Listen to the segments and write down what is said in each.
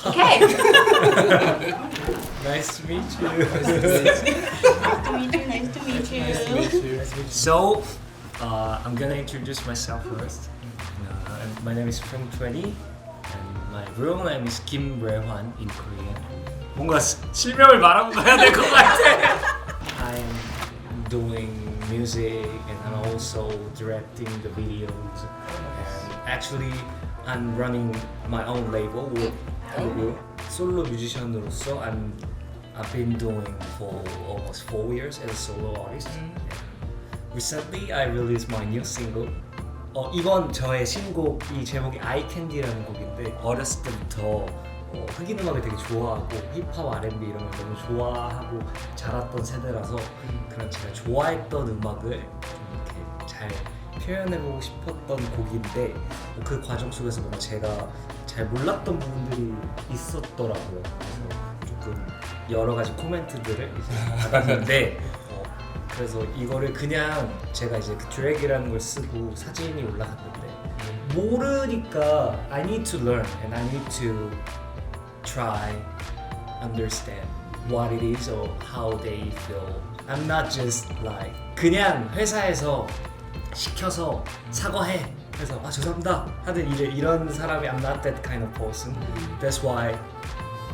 Okay. Nice to meet you. Nice to meet you. Nice to meet you. Nice to meet you. So, I'm gonna introduce myself first. My name is 프롬트웬티 and my real name is Kim Rehwan in Korean. 뭔가 실명을 말하고 가야 될 것 같아. I'm doing music and I'm also directing the videos. And actually, I'm running my own label with 솔로 뮤지션으로서 I've been doing for almost 4 years as a solo artist. Recently, I released my new single. 이번 저의 신곡이 제목이 I Candy라는 곡인데 어렸을 때부터 흑인 음악을 되게 좋아하고 힙합, R&B 이런 걸 너무 좋아하고 자랐던 세대라서 그런 제가 좋아했던 음악을 좀 이렇게 잘 표현해보고 싶었던 곡인데 그 과정 속에서 뭔가 제가 잘 몰랐던 부분들이 있었더라고요. 그래서 조금 여러 가지 코멘트들을 이제 받았는데 그래서 이거를 그냥 제가 이제 그 드래그라는 걸 쓰고 사진이 올라갔는데 모르니까 I need to learn and I need to try understand what it is or how they feel. I'm not just like 그냥 회사에서 시켜서 사과해 그래서 죄송합니다 하는 이런 사람이 I'm not that kind of person. That's why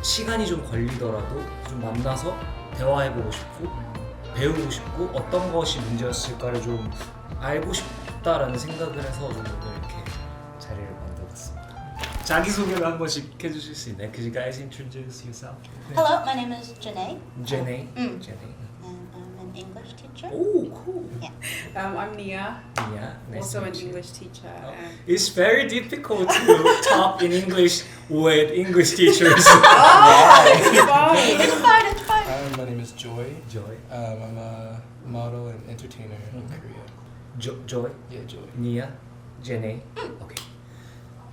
시간이 좀 걸리더라도 좀 만나서 대화해보고 싶고 배우고 싶고 어떤 것이 문제였을까를 좀 알고 싶다라는 생각을 해서 좀 오늘 이렇게 자리를 만들었습니다. 자기소개를 한 번씩 해주실 수 있나요? Could you guys introduce yourself? Hello, my name is Janae. Janae. And I'm an English teacher. Oh, cool. Yeah. I'm Nia, Yeah, nice also to an meet you. English teacher. It's very difficult to talk in English with English teachers. It's fun. It's fine. It's fine. Hi, my name is Joy. Joy. I'm a model and entertainer in Korea. Joy. Yeah, Joy. Nia, Janae. Okay.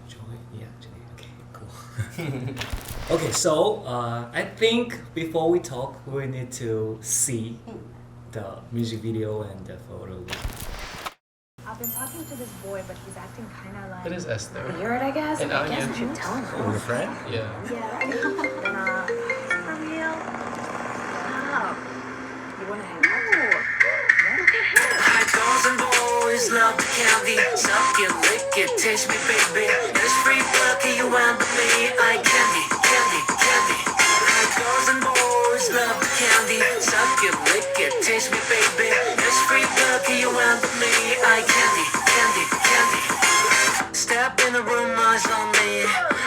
Joy, Nia, Janae. Okay, cool. Okay, so I think before we talk, we need to see the music video and the photos. I've been talking to this boy, but he's acting kind of like It is Esther. weird, I guess. And I guess Anya. I should tell him. Your friend? Yeah. Yeah. Then, for real? Stop. You wanna hang out? Girls and boys love the candy. Suck it, lick it, taste me, baby. There's free bucket, you want with me. I candy, candy, candy. Girls and boys love the candy. Suck it, lick it, taste me, baby. There's free bucket, you want with me. I candy, candy, candy. Step in the room, eyes on me.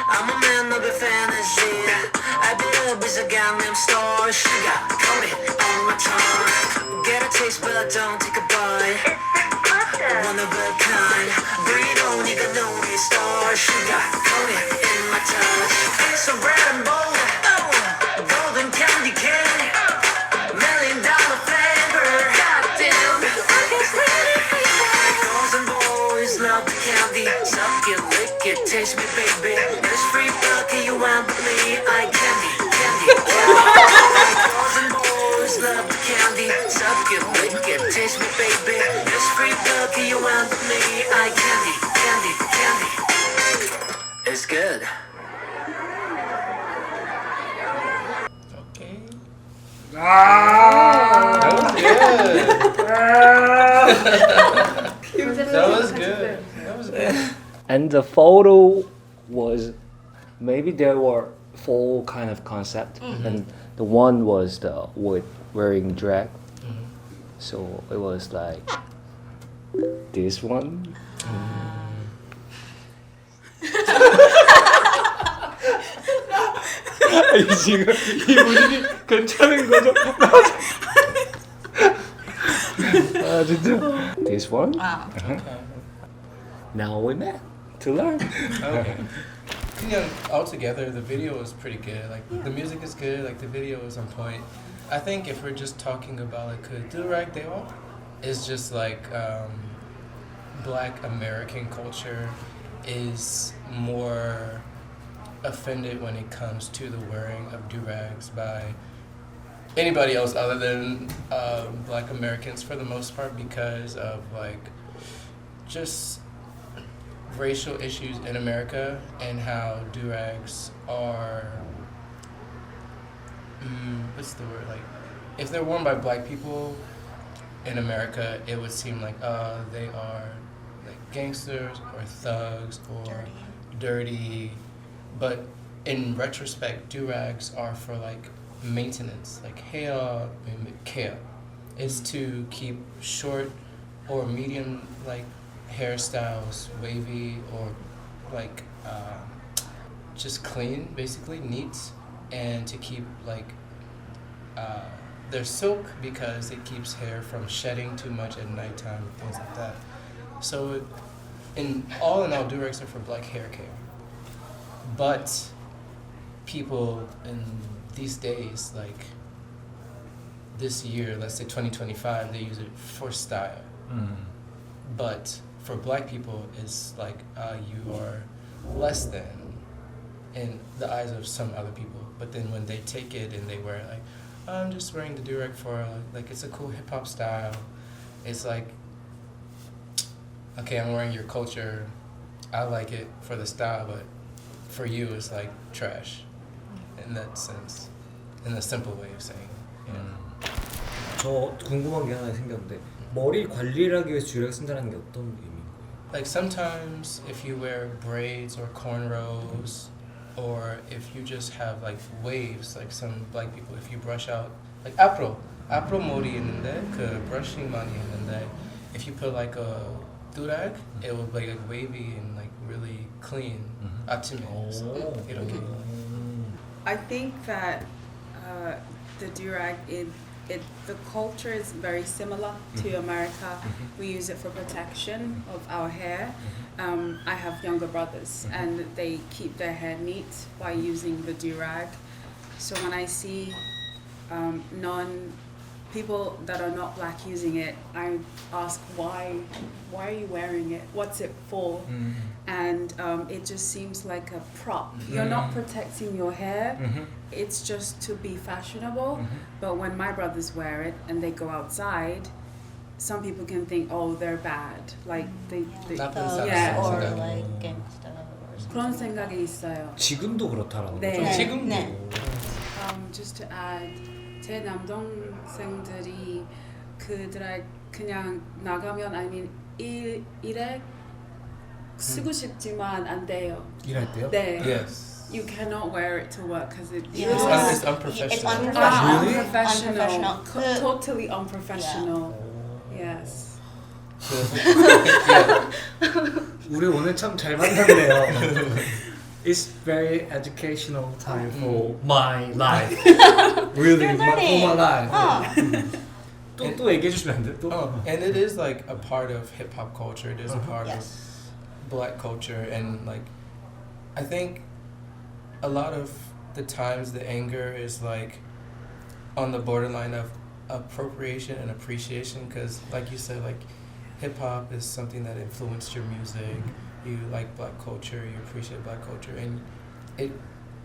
I'm a man of a fantasy. I beat up as a Gangnam Store. Sugar coated on my tongue. Get a taste, but don't take a bite. One of a kind. Breathe on, you can know me. Star sugar coated in my touch. So red and bold, golden candy cane. $1 million flavor. Goddamn. Girls and boys love the candy. Suck it, lick it, taste me, baby. There's free bucket, you want with me. I candy, candy, candy. Girls and boys love the candy. Suck it, lick it, taste me, baby. There's free bucket, you want with me. I candy, candy, candy. It's good. Okay. Ah! That was good. That was good. That was good. And the photo was maybe there were 4 kind of concept, and the one was the with wearing drag. So it was like this one. 지금 이 분위기 괜찮은 거죠? 아 진짜. This one. Wow. Now we met to learn. Okay. Yeah, altogether, the video is pretty good. Like the music is good. Like the video is on point. I think if we're just talking about like durag is just like Black American culture is more offended when it comes to the wearing of durags by anybody else other than Black Americans for the most part, because of like just racial issues in America and how durags are what's the word, like if they're worn by black people in America, it would seem like they are like gangsters or thugs or dirty. But in retrospect, durags are for like maintenance, like hair care. Is to keep short or medium like hairstyles wavy or like just clean, basically neat, and to keep like they're silk because it keeps hair from shedding too much at nighttime, things like that. So in all, durags are for black hair care. But people in these days, like this year, let's say 2025, they use it for style. But for black people, it's like you are less than in the eyes of some other people. But then when they take it and they wear it, like, oh, I'm just wearing the durag for like it's a cool hip hop style. It's like, okay, I'm wearing your culture. I like it for the style, but for you, it's like trash. In that sense, in a simple way of saying. 저 궁금한 게 하나 생겼는데 머리 관리를 하기 위해서 듀렉 쓴다는 게 어떤 의미인 거예요? Like sometimes if you wear braids or cornrows, or if you just have like waves, like some black people, if you brush out like afro 머리 있는데 그 brushing 많이 했는데 if you put like a durag, it will be like wavy and like really clean. 아침에 이렇게. I think that the durag the culture is very similar to America. We use it for protection of our hair. I have younger brothers and they keep their hair neat by using the durag. So when I see people that are not black using it, I ask why are you wearing it? What's it for? And it just seems like a prop. You're not protecting your hair. It's just to be fashionable. But when my brothers wear it and they go outside, some people can think, oh, they're bad. Like they yeah. or like gangsta or something. 그런 생각이 있어요. 지금도 그렇다라는 네. 거죠? 지금도. 네. Just to add, 제 남동생들이 그들 그냥 나가면 아니면 일에 쓰고 싶지만 안 돼요. 일할 때요? 네. Yes. You cannot wear it to work because it Yeah. It's unprofessional. It's unprofessional. Really? unprofessional. Unprofessional. Totally unprofessional. Yes. 우리 오늘 참 잘 만났네요. It's very educational time for my life. Really, You're for learning. my life. 아, 또 얘기해 주시면 안 돼? 또? And it is like a part of hip hop culture. It is a part Yes. of black culture, and like I think a lot of the times the anger is like on the borderline of appropriation and appreciation, because like you said, like hip hop is something that influenced your music. You like black culture, you appreciate black culture, and it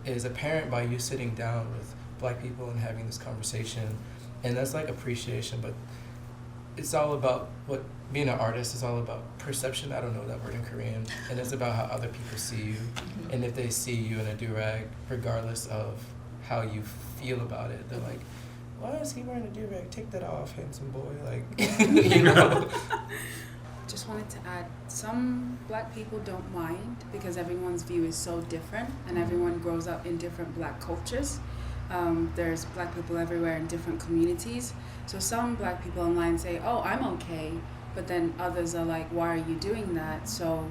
is apparent by you sitting down with black people and having this conversation, and that's like appreciation. But it's all about what being an artist is all about perception. I don't know that word in Korean, and it's about how other people see you, and if they see you in a durag, regardless of how you feel about it, they're like, why is he wearing a durag? Take that off, handsome boy. Like, you know. Just wanted to add, some black people don't mind because everyone's view is so different and everyone grows up in different black cultures. There's black people everywhere in different communities. So some black people online say, oh, I'm okay. But then others are like, why are you doing that? So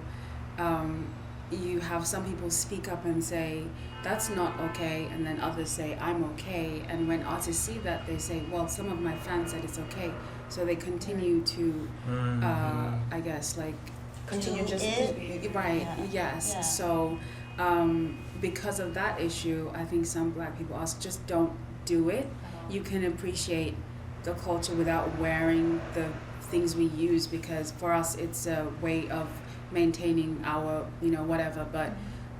you have some people speak up and say, that's not okay. And then others say, I'm okay. And when artists see that, they say, well, some of my fans said it's okay. So they continue to, I guess, like, continue just right, yeah. yes. Yeah. So because of that issue, I think some black people ask, just don't do it. You can appreciate the culture without wearing the things we use, because for us it's a way of maintaining our, whatever, but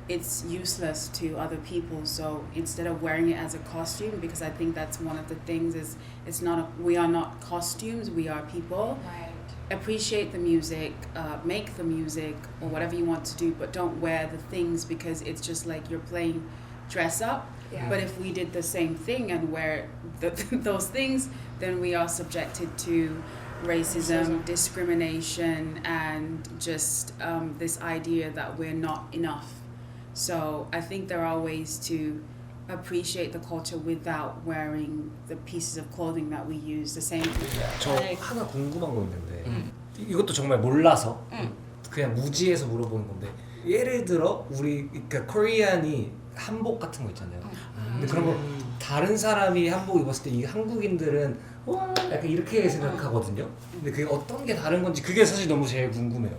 it's useless to other people. So instead of wearing it as a costume, because I think that's one of the things is we are not costumes, we are people. Right. appreciate the music, make the music or whatever you want to do, but don't wear the things because it's just like you're playing dress up. Yeah. But if we did the same thing and wear those things, then we are subjected to racism, discrimination, and just this idea that we're not enough. So I think there are ways to appreciate the culture without wearing the pieces of clothing that we use. The same. 저 하나 궁금한 거 있는데 이것도 정말 몰라서 그냥 무지해서 물어보는 건데 예를 들어 우리 그러니까 코리안이 한복 같은 거 있잖아요. 근데 그런 거 다른 사람이 한복 입었을 때 이 한국인들은 와 약간 이렇게 생각하거든요. 근데 그게 어떤 게 다른 건지 그게 사실 너무 제일 궁금해요.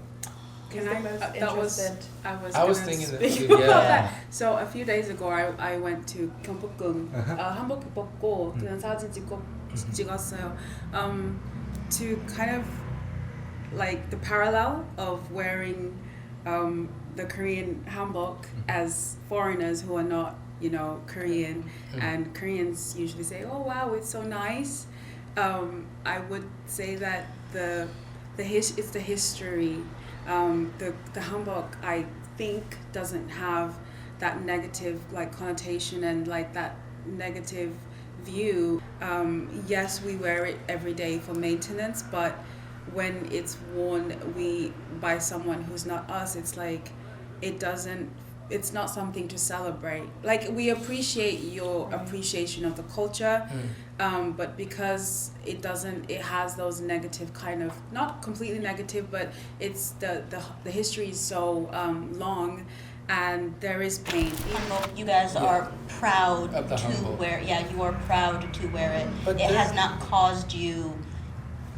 Can I? That was I was. I was gonna thinking speak that too, about yeah. that. So a few days ago, I went to 경복궁. 한복 입고 그냥 사진 찍었어요. To kind of like the parallel of wearing the Korean hanbok as foreigners who are not, you know, Korean, and Koreans usually say, "Oh wow, it's so nice." I would say that it's the history. The hanbok, I think, doesn't have that negative like connotation and like that negative view. Yes, we wear it every day for maintenance, but when it's worn by someone who's not us, it's like it's not something to celebrate. Like, we appreciate your appreciation of the culture, but because it has those negative kind of, not completely negative, but it's the history is so long, and there is pain. Hanbok, you guys are proud Of the to hanbok. wear. Yeah, you are proud to wear it. But it there- has not caused you.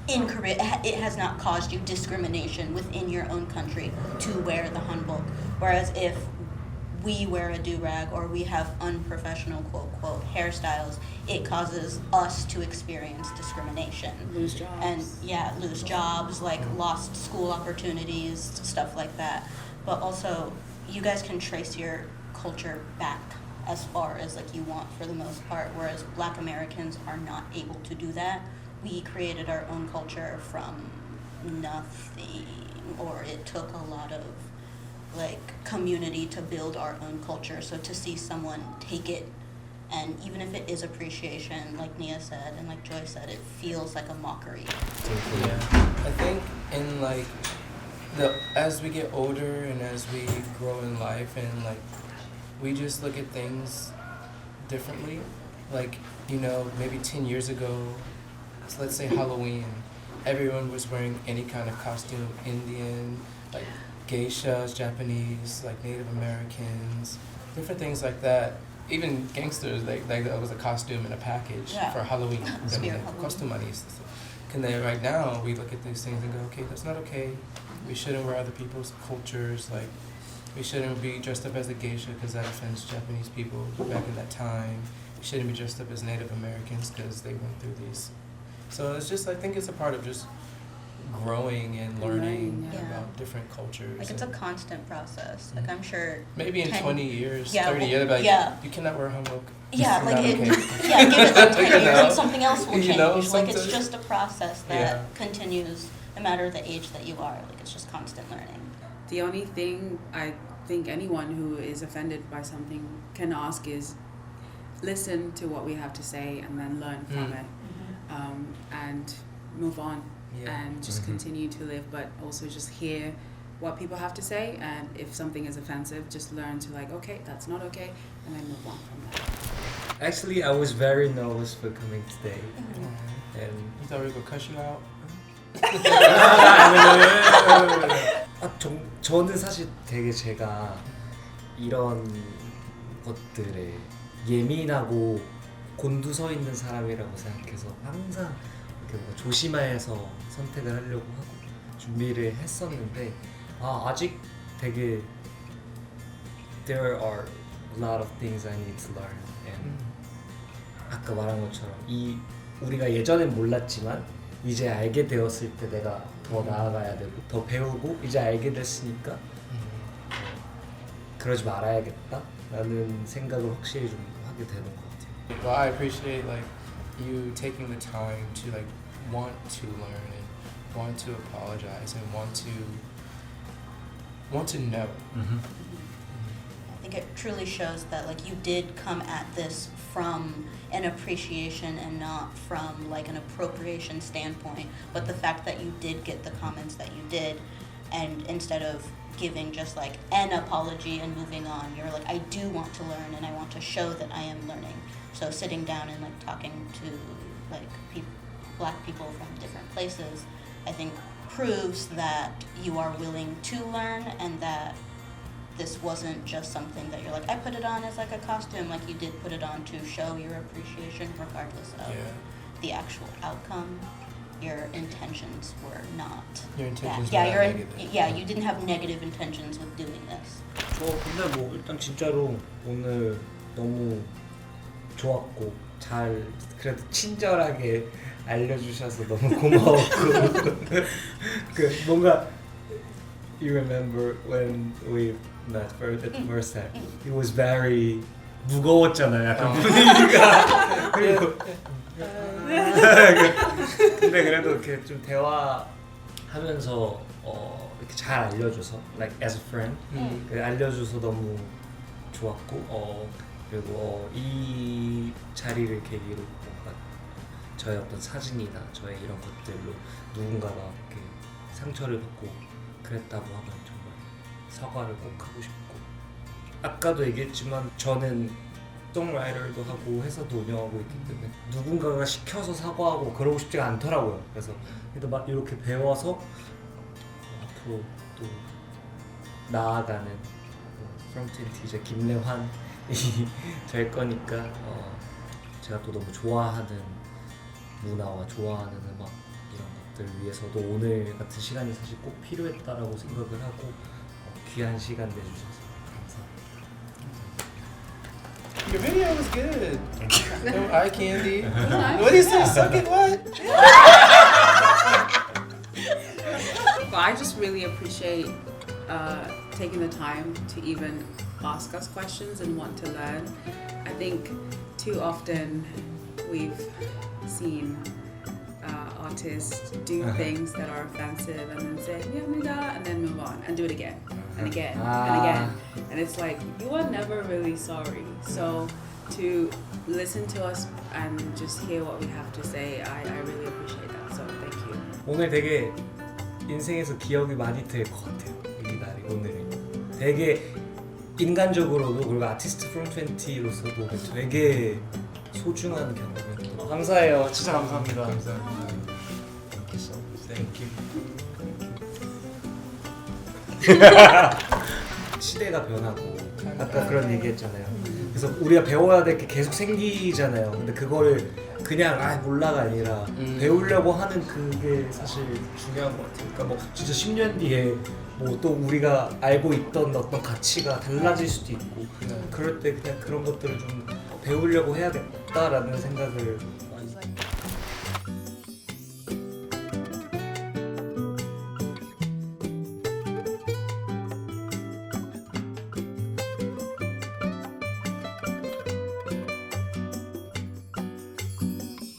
In Korea, it has not caused you discrimination within your own country to wear the hanbok. Whereas if we wear a durag or we have unprofessional quote hairstyles, it causes us to experience discrimination. Lose jobs. And yeah, lose jobs, like lost school opportunities, stuff like that. But also, you guys can trace your culture back as far as like you want for the most part, whereas Black Americans are not able to do that. We created our own culture from nothing, or it took a lot of like community to build our own culture. So to see someone take it, and even if it is appreciation, like Nia said and like Joy said, it feels like a mockery. Yeah, I think in like as we get older and as we grow in life, and like we just look at things differently. Like, you know, maybe 10 years ago, so let's say Halloween, everyone was wearing any kind of costume, Indian, like geishas, Japanese, like Native Americans, different things like that. Even gangsters, like that was a costume in a package Yeah. for Halloween. Spirit Halloween. Costumanistas. And then right now we look at these things and go, okay, that's not okay. We shouldn't wear other people's cultures. Like, we shouldn't be dressed up as a geisha because that offends Japanese people back in that time. We shouldn't be dressed up as Native Americans because they went through these. So it's just, I think it's a part of just growing and learning Yeah. about different cultures. Like, it's a and constant process. Like, I'm sure. maybe in 10 20 years, Yeah, 30 well, years, like, yeah. you cannot wear hanbok. Yeah, It's like not it. okay. Yeah, give it like 10 You years know? and something else will You change. know, Like, it's something- just a process that Yeah. continues no matter the age that you are. Like, it's just constant learning. The only thing I think anyone who is offended by something can ask is listen to what we have to say and then learn from it, and move on, Yeah. and just continue to live, but also just hear what people have to say, and if something is offensive, just learn to like, okay, that's not okay, and then move on from that. Actually, I was very nervous for coming today, and You thought we were going to cuss you out? 저는 사실 되게 제가 이런 것들에 예민하고 곤두서 있는 사람이라고 생각해서 항상 이렇게 뭔가 조심해서 선택을 하려고 하고 준비를 했었는데 아직 되게 there are a lot of things I need to learn, and 아까 말한 것처럼 우리가 예전엔 몰랐지만 이제 알게 되었을 때 내가 더 나아가야 되고 더 배우고 이제 알게 됐으니까 그러지 말아야겠다 라는 생각을 확실히 좀 하게 되는 것 같아요. Well, I appreciate like you taking the time to like want to learn and want to apologize and want to know. I think it truly shows that like you did come at this from an appreciation and not from like an appropriation standpoint, but the fact that you did get the comments that you did, and instead of giving just like an apology and moving on, you're like, I do want to learn and I want to show that I am learning. So sitting down and like talking to like black people from different places, I think proves that you are willing to learn and that this wasn't just something that you're like, I put it on as like a costume. Like you did put it on to show your appreciation regardless of the actual outcome. Your intentions were not Your intentions that. were not negative. You didn't have negative intentions with doing this. 근데 뭐 일단 진짜로 오늘 너무 좋았고 잘 그래도 친절하게 알려주셔서 너무 고마웠고 그 뭔가 You remember when we met for the first time? It was very 무거웠잖아요. 약간 분위기가 그리고 근데 그래도 이렇게 좀 대화하면서 이렇게 잘 알려줘서 like as a friend 알려줘서 너무 좋았고 그리고 이 자리를 계기로 뭔가 저의 어떤 사진이나 저의 이런 것들로 누군가가 이렇게 상처를 받고 그랬다고 하면 정말 사과를 꼭 하고 싶고 아까도 얘기했지만 저는 송라이터도 하고 회사도 운영하고 있기 때문에 누군가가 시켜서 사과하고 그러고 싶지가 않더라고요. 그래서 막 이렇게 배워서 앞으로 또 나아가는 프롬트웬티 이제 김래환이 될 거니까 제가 또 너무 좋아하는 문화와 좋아하는 음악 이런 것들 위해서도 오늘 같은 시간이 사실 꼭 필요했다라고 생각을 하고 귀한 시간 내주셔서 감사합니다. Your video was good. No eye candy. What is this? Suck it, what? But I just really appreciate taking the time to even ask us questions and want to learn. I think too often we've seen artists do things that are offensive and then say "미안합니다" and then move on and do it again and again and again, and it's like you are never really sorry. So to listen to us and just hear what we have to say, I really appreciate that. So thank you. 오늘 되게 인생에서 기억이 많이 될 것 같아요. 이 날이 오늘이 되게 인간적으로도 그리고 아티스트 프롬트웬티로서도 되게 소중한 경험이었던 것 같아요. 감사해요. 진짜 감사합니다. 감사합니다. Thank you. 시대가 변하고 아까 그런 얘기했잖아요. 그래서 우리가 배워야 될 게 계속 생기잖아요. 근데 그거를 그냥 몰라가 아니라 배우려고 하는 그게 사실 중요한 것 같아요. 그러니까 뭐 진짜 10년 뒤에 뭐 또 우리가 알고 있던 어떤 가치가 달라질 수도 있고 그럴 때 그냥 그런 것들을 좀 배우려고 해야겠다라는 생각을